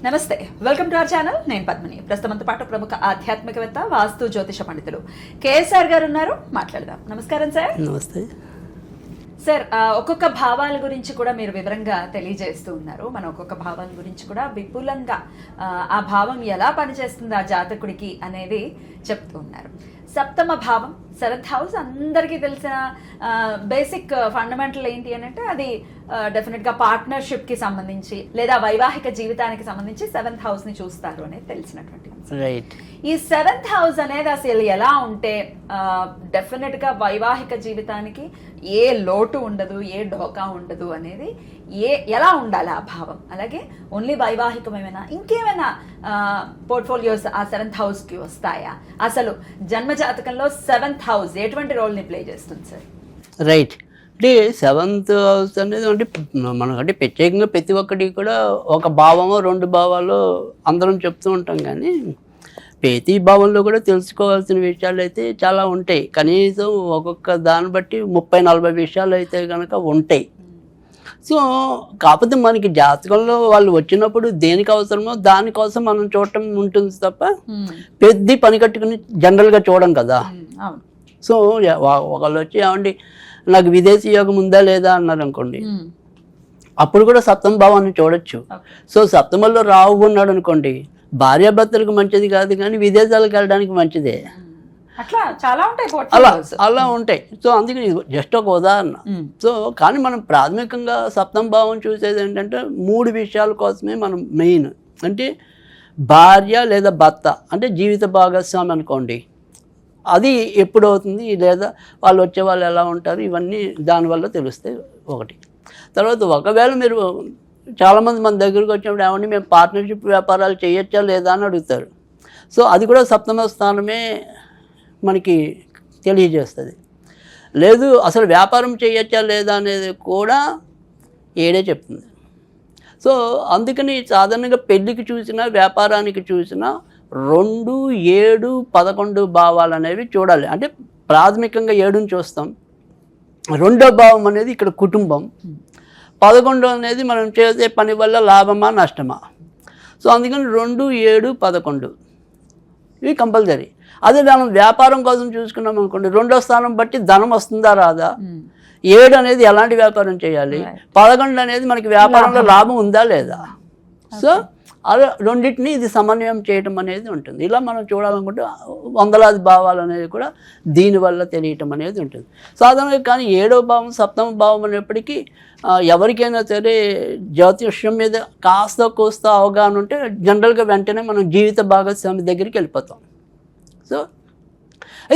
నమస్తే, welcome to our channel. నేను పద్మిని. ప్రస్తుతంతో పాటు ప్రముఖ ఆధ్యాత్మికవేత్త, వాస్తు జ్యోతిష పండితులు కేఎస్ఆర్ గారు ఉన్నారు. మాట్లాడదాం. నమస్కారం సార్. నమస్తే సార్. ఒక్కొక్క భావాల గురించి కూడా మీరు వివరంగా తెలియజేస్తూ ఉన్నారు. మనం ఒక్కొక్క భావాల గురించి కూడా విపులంగా ఆ భావం ఎలా పనిచేస్తుంది ఆ జాతకుడికి అనేది చెప్తూ ఉన్నారు. సప్తమ భావం, 7th హౌస్ అందరికీ తెలిసిన బేసిక్ ఫండమెంటల్ ఏంటి అని అంటే అది డెఫినెట్గా పార్ట్నర్షిప్కి సంబంధించి లేదా వైవాహిక జీవితానికి సంబంధించి 7th హౌస్ని చూస్తారు అనేది తెలిసినటువంటి రైట్. ఈ 7th హౌస్ అనేది అసలు ఎలా ఉంటే డెఫినెట్గా వైవాహిక జీవితానికి ఏ లోటు ఉండదు, ఏ ఢోకా ఉండదు అనేది ఎలా ఉండాలి ఆ భావం. అలాగే ఓన్లీ వైవాహికమేమైనా ఇంకేమైనా పోర్ట్ఫోలియోస్ ఆ 7th హౌస్కి వస్తాయా? అసలు జన్మజాతకంలో 7th హౌస్ ఎటువంటి రోల్ని ప్లే చేస్తుంది సార్? రైట్. అంటే 7th హౌస్ అనేది అంటే మనకంటే ప్రత్యేకంగా ప్రతి ఒక్కటి కూడా ఒక భావమో 2 భావాలు అందరం చెప్తూ ఉంటాం, కానీ ప్రతి భావంలో కూడా తెలుసుకోవాల్సిన విషయాలు అయితే చాలా ఉంటాయి. కనీసం ఒక్కొక్క దాన్ని బట్టి 30-40 విషయాలు అయితే కనుక ఉంటాయి. సో కాకపోతే మనకి జాతకంలో వాళ్ళు వచ్చినప్పుడు దేనికి అవసరమో దానికోసం మనం చూడటం ఉంటుంది తప్ప పెద్ద పని కట్టుకుని జనరల్గా చూడం కదా. సో ఒకళ్ళు వచ్చి ఏమండి నాకు విదేశీ యోగం ఉందా లేదా అన్నారు అనుకోండి, అప్పుడు కూడా సప్తమ భావాన్ని చూడొచ్చు. సో సప్తమంలో రాహు ఉన్నాడు అనుకోండి, భార్యాభర్తలకు మంచిది కాదు కానీ విదేశాలకు వెళ్ళడానికి మంచిదే. అలా ఉంటాయి. సో అందుకని జస్ట్ ఒక ఉదాహరణ. సో కానీ మనం ప్రాథమికంగా సప్తమ భావం చూసేది ఏంటంటే 3 విషయాల కోసమే మనం మెయిన్. అంటే భార్య లేదా భర్త అంటే జీవిత భాగస్వామి అనుకోండి, అది ఎప్పుడు అవుతుంది లేదా వాళ్ళు వచ్చే వాళ్ళు ఎలా ఉంటారు, ఇవన్నీ దానివల్ల తెలుస్తాయి ఒకటి. తర్వాత ఒకవేళ మీరు చాలామంది మన దగ్గరకు వచ్చినప్పుడు ఏమంటే మేము పార్ట్నర్షిప్ వ్యాపారాలు చేయొచ్చా లేదా అని అడుగుతారు. సో అది కూడా సప్తమ స్థానమే మనకి తెలియజేస్తుంది. లేదు అసలు వ్యాపారం చేయొచ్చా లేదా అనేది కూడా 7 చెప్తుంది. సో అందుకని సాధారణంగా పెళ్ళికి చూసినా వ్యాపారానికి చూసినా 2, 7, 11 భావాలు అనేవి చూడాలి. అంటే ప్రాథమికంగా 7ని చూస్తాం. 2వ భావం అనేది ఇక్కడ కుటుంబం, 11 అనేది మనం చేసే పని వల్ల లాభమా నష్టమా. సో అందుకని 2, 7, 11 ఇవి కంపల్సరీ. అదే మనం వ్యాపారం కోసం చూసుకున్నాం అనుకోండి, 2వ స్థానం బట్టి ధనం వస్తుందా రాదా, 7 అనేది ఎలాంటి వ్యాపారం చేయాలి, 11 అనేది మనకి వ్యాపారంలో లాభం ఉందా లేదా. సో అలా రెండింటిని ఇది సమన్వయం చేయటం అనేది ఉంటుంది. ఇలా మనం చూడాలనుకుంటే వందలాది భావాలు అనేది కూడా దీనివల్ల తెలియటం అనేది ఉంటుంది సాధారణంగా. కానీ 7వ భావం సప్తమ భావం అనేప్పటికీ ఎవరికైనా సరే జ్యోతిష్యం మీద కాస్త కోస్త అవగాహన ఉంటే జనరల్గా వెంటనే మనం జీవిత భాగస్వామి దగ్గరికి వెళ్ళిపోతాం. సో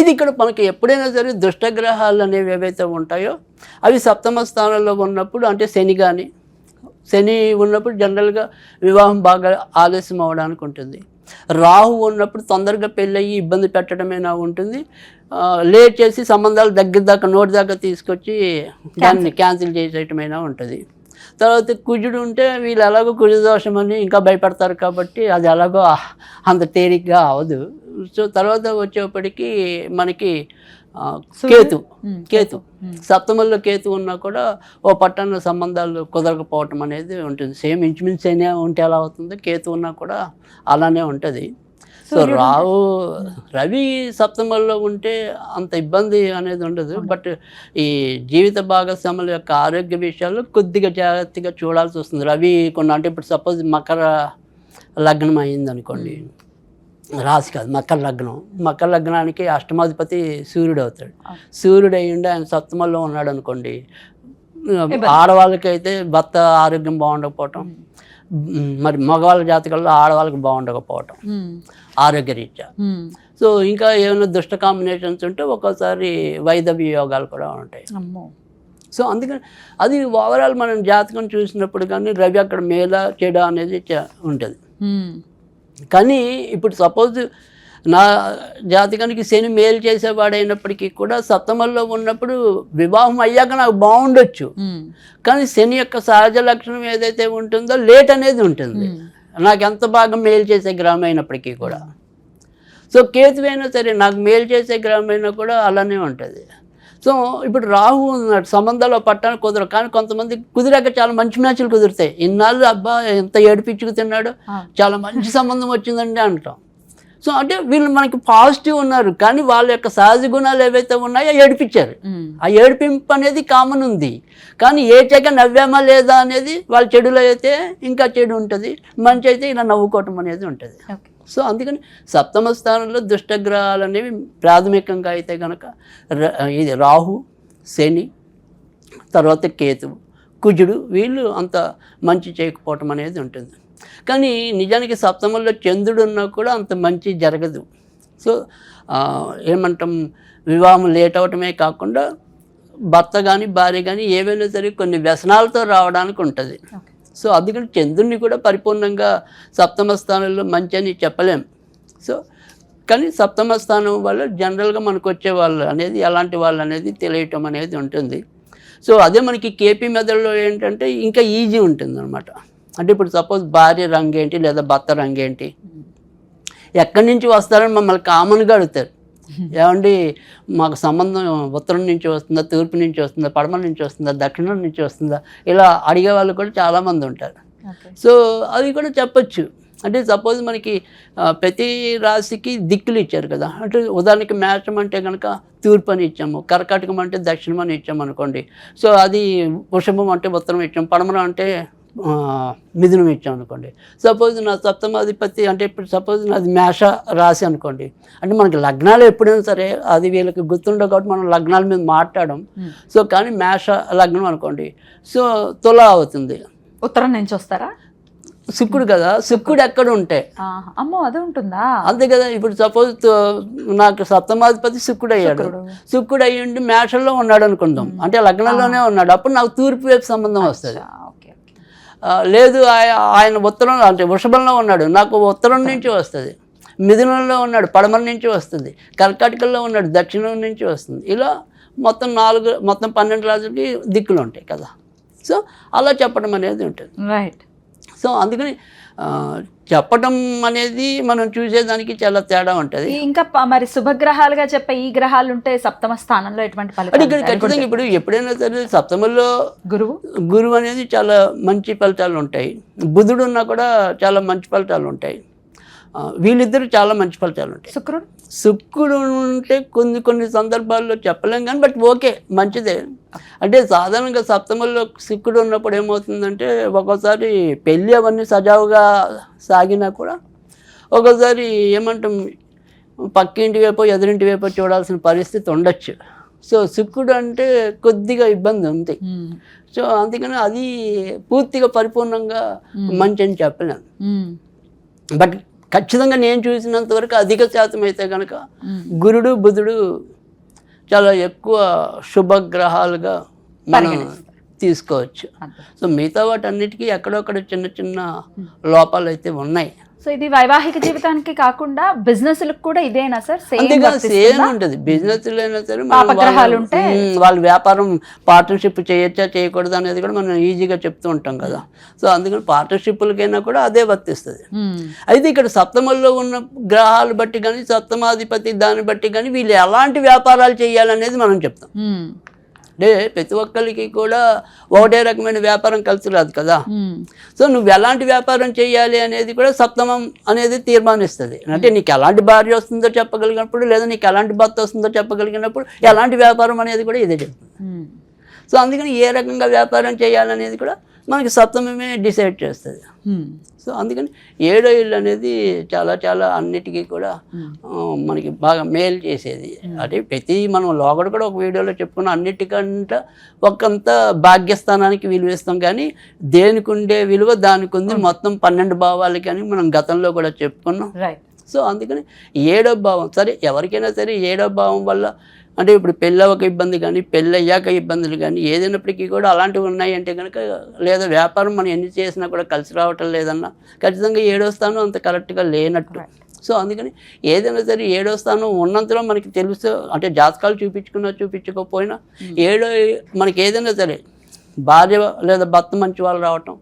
ఇది ఇక్కడ మనకి ఎప్పుడైనా సరే దుష్టగ్రహాలు అనేవి ఏవైతే ఉంటాయో అవి సప్తమ స్థానంలో ఉన్నప్పుడు, అంటే శని ఉన్నప్పుడు జనరల్గా వివాహం బాగా ఆలస్యం అవ్వడానికి ఉంటుంది. రాహు ఉన్నప్పుడు తొందరగా పెళ్ళయ్యి ఇబ్బంది పెట్టడమైనా ఉంటుంది. లేట్ చేసి సంబంధాలు దగ్గర దాకా నోటి దాకా తీసుకొచ్చి దాన్ని క్యాన్సిల్ చేసేయటమైనా ఉంటుంది. తర్వాత కుజుడు ఉంటే వీళ్ళు ఎలాగో కుజ దోషం అని ఇంకా భయపడతారు కాబట్టి అది ఎలాగో అంత తేలిగ్గా అవదు. సో తర్వాత వచ్చేప్పటికీ మనకి కేతు సప్తమంలో కేతు ఉన్నా కూడా ఓ పట్టణ సంబంధాలు కుదరకపోవటం అనేది ఉంటుంది. సేమ్ ఇంచుమించు అయినా ఉంటే ఎలా అవుతుంది, కేతు ఉన్నా కూడా అలానే ఉంటుంది. సో రవి సప్తమంలో ఉంటే అంత ఇబ్బంది అనేది ఉండదు. బట్ ఈ జీవిత భాగస్వాముల యొక్క ఆరోగ్య విషయాల్లో కొద్దిగా జాగ్రత్తగా చూడాల్సి వస్తుంది. రవి అంటే ఇప్పుడు సపోజ్ మకర లగ్నం అయింది అనుకోండి, రాశి కాదు మకర లగ్నానికి అష్టమాధిపతి సూర్యుడు అవుతాడు. సూర్యుడు అయ్యిండి ఆయన సప్తమంలో ఉన్నాడు అనుకోండి, ఆడవాళ్ళకైతే భర్త ఆరోగ్యం బాగుండకపోవటం, మరి మగవాళ్ళ జాతకాల్లో ఆడవాళ్ళకి బాగుండకపోవటం ఆరోగ్యరీత్యా. సో ఇంకా ఏమైనా దుష్ట కాంబినేషన్స్ ఉంటే ఒక్కోసారి వైదవ్య యోగాలు కూడా ఉంటాయి. సో అందుకని అది ఓవరాల్ మనం జాతకం చూసినప్పుడు కానీ రవి అక్కడ మేల చెడ అనేది ఉంటుంది. కానీ ఇప్పుడు సపోజ్ నా జాతకానికి శని మేలు చేసేవాడైనప్పటికీ కూడా సప్తమంలో ఉన్నప్పుడు వివాహం అయ్యాక నాకు బాగుండొచ్చు, కానీ శని యొక్క సహజ లక్షణం ఏదైతే ఉంటుందో లేట్ అనేది ఉంటుంది. నాకు ఎంత బాగా మేలు చేసే గ్రహం అయినప్పటికీ కూడా. సో కేతు అయినా సరే నాకు మేలు చేసే గ్రహం అయినా కూడా అలానే ఉంటుంది. సో ఇప్పుడు రాహు ఉన్నాడు, సంబంధాలు పట్టడానికి కుదరవు, కానీ కొంతమంది కుదిరాక చాలా మంచి మ్యాచ్లు కుదురుతాయి. ఇన్నాళ్ళు అబ్బా ఎంత ఏడిపించుకు తిన్నాడు, చాలా మంచి సంబంధం వచ్చిందండి అంటాం. సో అంటే వీళ్ళు మనకి పాజిటివ్ ఉన్నారు, కానీ వాళ్ళ యొక్క సహజ గుణాలు ఏవైతే ఉన్నాయో ఏడిపించారు. ఆ ఏడిపింపు అనేది కామన్ ఉంది, కానీ ఏచాక నవ్వామా లేదా అనేది వాళ్ళ చెడులో అయితే ఇంకా చెడు ఉంటుంది, మంచి అయితే ఇలా నవ్వుకోవటం అనేది ఉంటుంది. సో అందుకని సప్తమ స్థానంలో దుష్టగ్రహాలు అనేవి ప్రాథమికంగా అయితే కనుక ఇది రాహు, శని, తర్వాత కేతువు, కుజుడు, వీళ్ళు అంత మంచి చేయకపోవటం అనేది ఉంటుంది. కానీ నిజానికి సప్తమంలో చంద్రుడు ఉన్నా కూడా అంత మంచి జరగదు. సో ఏమంటాం, వివాహం లేట్ అవటమే కాకుండా భర్త కానీ భార్య కానీ ఏవైనా సరే కొన్ని వ్యసనాలతో రావడానికి ఉంటుంది. సో అందుకని చంద్రుడిని కూడా పరిపూర్ణంగా సప్తమ స్థానంలో మంచి అని చెప్పలేం. సో కానీ సప్తమ స్థానం వల్ల జనరల్గా మనకు వచ్చే వాళ్ళు అనేది ఎలాంటి వాళ్ళు అనేది తెలియటం అనేది ఉంటుంది. సో అదే మనకి కేపీ మెథడ్లో ఏంటంటే ఇంకా ఈజీ ఉంటుంది అనమాట. అంటే ఇప్పుడు సపోజ్ భార్య రంగు ఏంటి లేదా భర్త రంగు ఏంటి, ఎక్కడి నుంచి వస్తారని మమ్మల్ని కామన్గా అడుగుతారు. ఏమండి మాకు సంబంధం ఉత్తరం నుంచి వస్తుందా, తూర్పు నుంచి వస్తుందా, పడమర నుంచి వస్తుందా, దక్షిణం నుంచి వస్తుందా, ఇలా అడిగే వాళ్ళు కూడా చాలామంది ఉంటారు. సో అవి కూడా చెప్పచ్చు. అంటే సపోజ్ మనకి ప్రతి రాశికి దిక్కులు ఇచ్చారు కదా. అంటే ఉదాహరణకి మేషం అంటే కనుక తూర్పు అని ఇచ్చాము, కర్కాటకం అంటే దక్షిణం అని ఇచ్చాము అనుకోండి. సో అది వృషభం అంటే ఉత్తరం ఇచ్చాము, పడమర అంటే మిథునం ఇచ్చాం అనుకోండి. సపోజ్ నా సప్తమాధిపతి అంటే ఇప్పుడు సపోజ్ నాది మేష రాశి అనుకోండి. అంటే మనకి లగ్నాలు ఎప్పుడైనా సరే అది వీళ్ళకి గుర్తుండవు కాబట్టి మనం లగ్నాల మీద మాట్లాడడం. సో కానీ మేష లగ్నం అనుకోండి, సో తుల అవుతుంది. ఉత్తరం నుంచి వస్తారా? శుక్రుడు కదా, శుక్రుడు ఎక్కడ ఉంటే అమ్మో అది ఉంటుందా? అంతే కదా. ఇప్పుడు సపోజ్ నాకు సప్తమాధిపతి శుక్రుడు అయ్యాడు, శుక్రుడు అయ్యిండి మేషంలో ఉన్నాడు అనుకుందాం, అంటే లగ్నంలోనే ఉన్నాడు, అప్పుడు నాకు తూర్పు వైపు సంబంధం వస్తుంది. లేదు ఆయన ఉత్తరం అంటే వృషభంలో ఉన్నాడు, నాకు ఉత్తరం నుంచి వస్తుంది. మిథునంలో ఉన్నాడు, పడమర నుంచి వస్తుంది. కర్కాటకంలో ఉన్నాడు, దక్షిణం నుంచి వస్తుంది. ఇలా మొత్తం 12 రాజులకి దిక్కులు ఉంటాయి కదా. సో అలా చెప్పడం అనేది ఉంటుంది. రైట్. సో అందుకని చెప్పడం అనేది మనం చూసేదానికి చాలా తేడా ఉంటుంది. ఇంకా మరి శుభగ్రహాలుగా చెప్పే ఈ గ్రహాలు ఉంటే సప్తమ స్థానంలో ఎటువంటి ఫలితాలు? ఇక్కడ ఖచ్చితంగా ఇప్పుడు ఎప్పుడైనా సరే సప్తమంలో గురువు అనేది చాలా మంచి ఫలితాలు ఉంటాయి. బుధుడు ఉన్నా కూడా చాలా మంచి ఫలితాలు ఉంటాయి. వీళ్ళిద్దరు చాలా మంచి ఫలితాలు ఉంటాయి. శుక్రుడు ఉంటే కొన్ని సందర్భాల్లో చెప్పలేం కానీ బట్ ఓకే మంచిదే. అంటే సాధారణంగా సప్తమంలో శుక్రుడు ఉన్నప్పుడు ఏమవుతుందంటే ఒక్కోసారి పెళ్ళి అవన్నీ సజావుగా సాగినా కూడా ఒక్కోసారి ఏమంటాం పక్కింటి వైపు ఎదురింటి వైపు చూడాల్సిన పరిస్థితి ఉండొచ్చు. సో శుక్రుడు అంటే కొద్దిగా ఇబ్బంది ఉంది. సో అందుకని అది పూర్తిగా పరిపూర్ణంగా మంచి అని చెప్పలేను. బట్ ఖచ్చితంగా నేను చూసినంత వరకు అధిక శాతం అయితే కనుక గురుడు బుధుడు చాలా ఎక్కువ శుభగ్రహాలుగా మనం తీసుకోవచ్చు. సో మిగతా వాటన్నిటికీ ఎక్కడొక్కడ చిన్న చిన్న లోపాలు అయితే ఉన్నాయి. సో ఇది వైవాహిక జీవితానికి కాకుండా బిజినెస్లకు కూడా ఇదేనా సార్? సేమ్ ఉంటుంది. బిజినెస్ అయినా సరే వాళ్ళ వ్యాపారం పార్ట్నర్షిప్ చేయొచ్చా చేయకూడదు అనేది కూడా మనం ఈజీగా చెప్తూ ఉంటాం కదా. సో అందుకని పార్ట్నర్షిప్లకైనా కూడా అదే వర్తిస్తుంది. అయితే ఇక్కడ సప్తమంలో ఉన్న గ్రహాలు బట్టి కానీ సప్తమాధిపతి దాన్ని బట్టి కానీ వీళ్ళు ఎలాంటి వ్యాపారాలు చేయాలనేది మనం చెప్తాం. అంటే ప్రతి ఒక్కరికి కూడా ఒకటే రకమైన వ్యాపారం కలిసి రాదు కదా. సో నువ్వు ఎలాంటి వ్యాపారం చేయాలి అనేది కూడా సప్తమం అనేది తీర్మానిస్తుంది. అంటే నీకు ఎలాంటి భార్య వస్తుందో చెప్పగలిగినప్పుడు లేదా నీకు ఎలాంటి భర్త వస్తుందో చెప్పగలిగినప్పుడు ఎలాంటి వ్యాపారం అనేది కూడా ఇదే చెప్తుంది. సో అందుకని ఏ రకంగా వ్యాపారం చేయాలనేది కూడా మనకి సప్తమమే డిసైడ్ చేస్తుంది. సో అందుకని 7వ ఇల్లు అనేది చాలా చాలా అన్నిటికీ కూడా మనకి బాగా మేలు చేసేది. అంటే ప్రతి మనం లోగడ కూడా ఒక వీడియోలో చెప్పుకున్న అన్నిటికంటే ఒకంత భాగ్యస్థానానికి విలువ ఇస్తాం, కానీ దేనికి ఉండే విలువ దానికి ఉంది. మొత్తం 12 భావాలకి అని మనం గతంలో కూడా చెప్పుకున్నాం. సో అందుకని 7వ భావం సరే ఎవరికైనా సరే 7వ భావం వల్ల అంటే ఇప్పుడు పెళ్ళవక ఇబ్బంది కానీ పెళ్ళయ్యాక ఇబ్బందులు కానీ ఏదైనప్పటికీ కూడా అలాంటివి ఉన్నాయంటే కనుక లేదా వ్యాపారం మనం ఎన్ని చేసినా కూడా కలిసి రావటం లేదన్నా ఖచ్చితంగా 7వ స్థానం అంత కరెక్ట్గా లేనట్టు. సో అందుకని ఏదైనా సరే 7వ స్థానం ఉన్నంతలో మనకి తెలుసు. అంటే జాతకాలు చూపించుకోకపోయినా 7వ మనకి ఏదైనా సరే భార్య లేదా భర్త మంచి వాళ్ళు రావటం,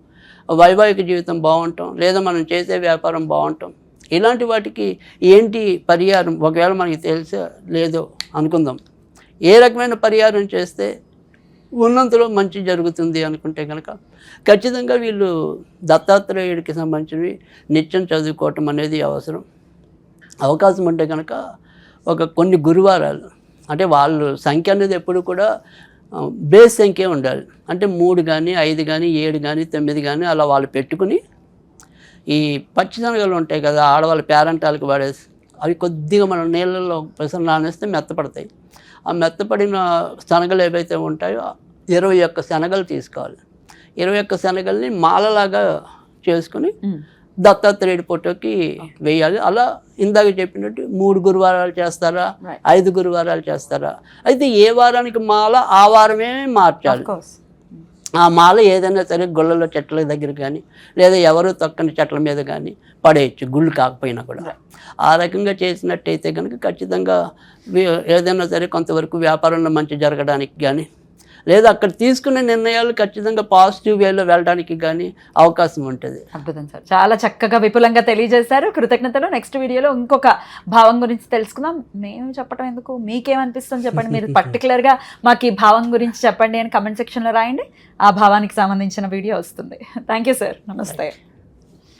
వైవాహిక జీవితం బాగుంటాం, లేదా మనం చేసే వ్యాపారం బాగుంటాం, ఇలాంటి వాటికి ఏంటి పరిహారం ఒకవేళ మనకి తెలిసే లేదో అనుకుందాం. ఏ రకమైన పరిహారం చేస్తే ఉన్నంతలో మంచి జరుగుతుంది అనుకుంటే కనుక ఖచ్చితంగా వీళ్ళు దత్తాత్రేయుడికి సంబంధించినవి నిత్యం చదువుకోవటం అనేది అవసరం. అవకాశం ఉంటే కనుక కొన్ని గురువారాలు, అంటే వాళ్ళు సంఖ్య అనేది ఎప్పుడు కూడా బేస్ సంఖ్య ఉండాలి. అంటే 3 కానీ 5 కానీ 7 కానీ 9 కానీ అలా వాళ్ళు పెట్టుకుని ఈ పచ్చిశనగలు ఉంటాయి కదా, ఆడవాళ్ళ పేరంటాలకు వాడేసి అవి కొద్దిగా మనం నీళ్ళల్లో పెసలు నానేస్తే మెత్తపడతాయి. ఆ మెత్తపడిన శనగలు ఏవైతే ఉంటాయో 21 శనగలు తీసుకోవాలి. 21 శనగల్ని మాలలాగా చేసుకుని దత్తాత్రేయుడి ఫోటోకి వేయాలి. అలా ఇందాక చెప్పినట్టు 3 గురువారాలు చేస్తారా, 5 గురువారాలు చేస్తారా, అయితే ఏ వారానికి మాల ఆ వారమే మార్చాలి. ఆ మాల ఏదైనా సరే గుళ్ళలో చెట్ల దగ్గర కానీ లేదా ఎవరు తొక్కని చెట్ల మీద కానీ పడేయచ్చు, గుళ్ళు కాకపోయినా కూడా. ఆ రకంగా చేసినట్టయితే కనుక ఖచ్చితంగా ఏదైనా సరే కొంతవరకు వ్యాపారంలో మంచి జరగడానికి కానీ లేదా అక్కడ తీసుకునే నిర్ణయాలు ఖచ్చితంగా పాజిటివ్ వేలో వెళ్ళడానికి కానీ అవకాశం ఉంటుంది. అద్భుతం సార్, చాలా చక్కగా విపులంగా తెలియజేశారు. కృతజ్ఞతలు. నెక్స్ట్ వీడియోలో ఇంకొక భావం గురించి తెలుసుకుందాం. మేము చెప్పడం ఎందుకు, మీకేమనిపిస్తుంది చెప్పండి. మీరు పర్టికులర్గా మాకు ఈ భావం గురించి చెప్పండి అని కమెంట్ సెక్షన్లో రాయండి. ఆ భావానికి సంబంధించిన వీడియో వస్తుంది. Thank you sir. నమస్తే.